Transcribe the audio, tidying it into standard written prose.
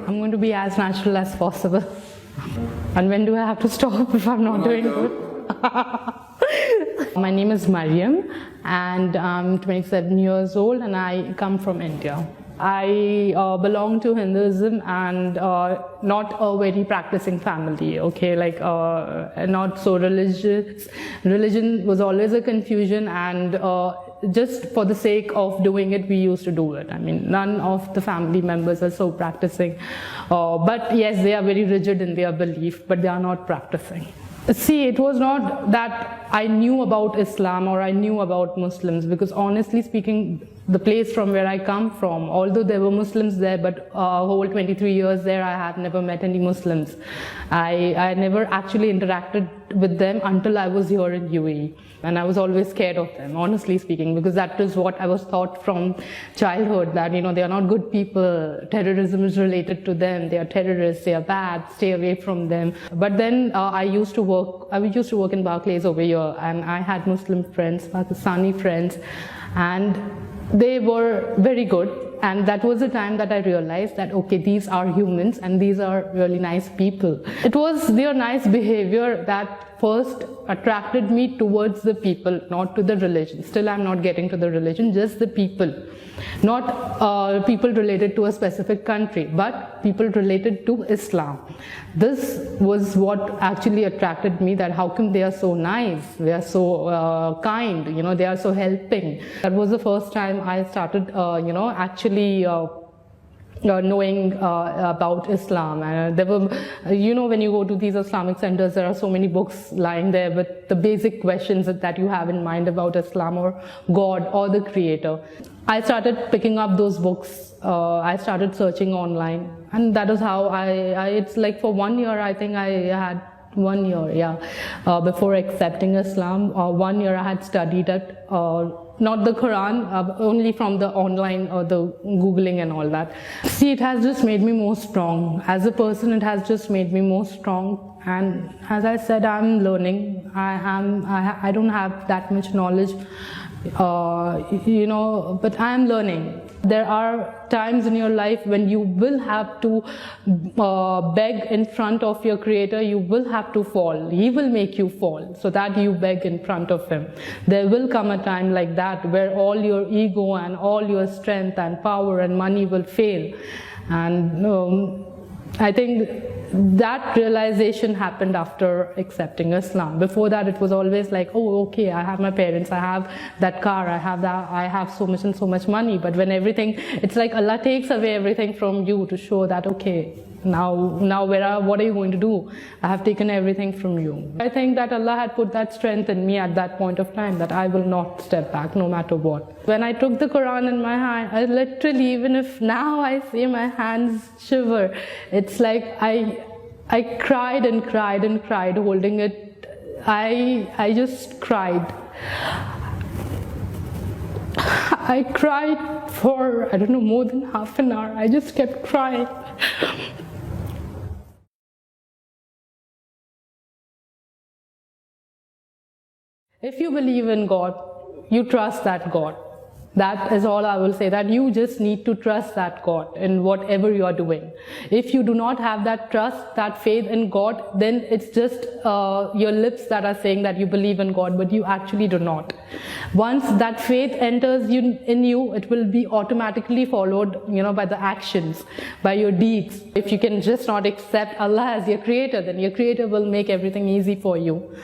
I'm going to be as natural as possible. And when do I have to stop if I'm not doing good? My name is Mariam and I'm 27 years old and I come from India. I belong to Hinduism and not a very practicing family, okay, like not so religious. Religion was always a confusion and just for the sake of doing it, we used to do it. I mean, none of the family members are so practicing. But yes, they are very rigid in their belief, but they are not practicing. See, it was not that I knew about Islam or I knew about Muslims, because honestly speaking, the place from where I come from, although there were Muslims there, but whole 23 years there, I have never met any Muslims. I never actually interacted with them until I was here in UAE. And I was always scared of them, honestly speaking, because that is what I was taught from childhood, that, you know, they are not good people, terrorism is related to them, they are terrorists, they are bad, stay away from them. But then I used to work in Barclays over here, and I had Muslim friends, Pakistani friends, and they were very good. And that was the time that I realized that, okay, these are humans and these are really nice people. It was their nice behavior that first attracted me towards the people, not to the religion. Still, I'm not getting to the religion, just the people. Not people related to a specific country, but people related to Islam. This was what actually attracted me, that how come they are so nice, they are so kind, you know, they are so helping. That was the first time I started, actually knowing about Islam. And there were, when you go to these Islamic centers, there are so many books lying there with the basic questions that you have in mind about Islam or God or the Creator. I started picking up those books. I started searching online, and that is how it's like for 1 year, I think I had 1 year, yeah, before accepting Islam. 1 year I had studied it. Not the Quran, only from the online or the Googling and all that. See, it has just made me more strong. As a person, it has just made me more strong. And as I said, I'm learning. I don't have that much knowledge, but I'm learning. There are times in your life when you will have to beg in front of your Creator. You will have to fall. He will make you fall so that you beg in front of Him. There will come a time like that where all your ego and all your strength and power and money will fail. And I think that realization happened after accepting Islam. Before that, it was always like, oh, okay, I have my parents, I have that car, I have so much and so much money. But when everything, it's like Allah takes away everything from you to show that, okay, now what are you going to do? I have taken everything from you. I think that Allah had put that strength in me at that point of time, that I will not step back no matter what. When I took the Quran in my hand, I literally, even if now I see my hands shiver, it's like I cried and cried and cried holding it. I just cried. I cried for, I don't know, more than half an hour. I just kept crying. If you believe in God, you trust that God. That is all I will say, that you just need to trust that God in whatever you are doing. If you do not have that trust, that faith in God, then it's just your lips that are saying that you believe in God, but you actually do not. Once that faith enters in you, it will be automatically followed, by the actions, by your deeds. If you can just not accept Allah as your Creator, then your Creator will make everything easy for you.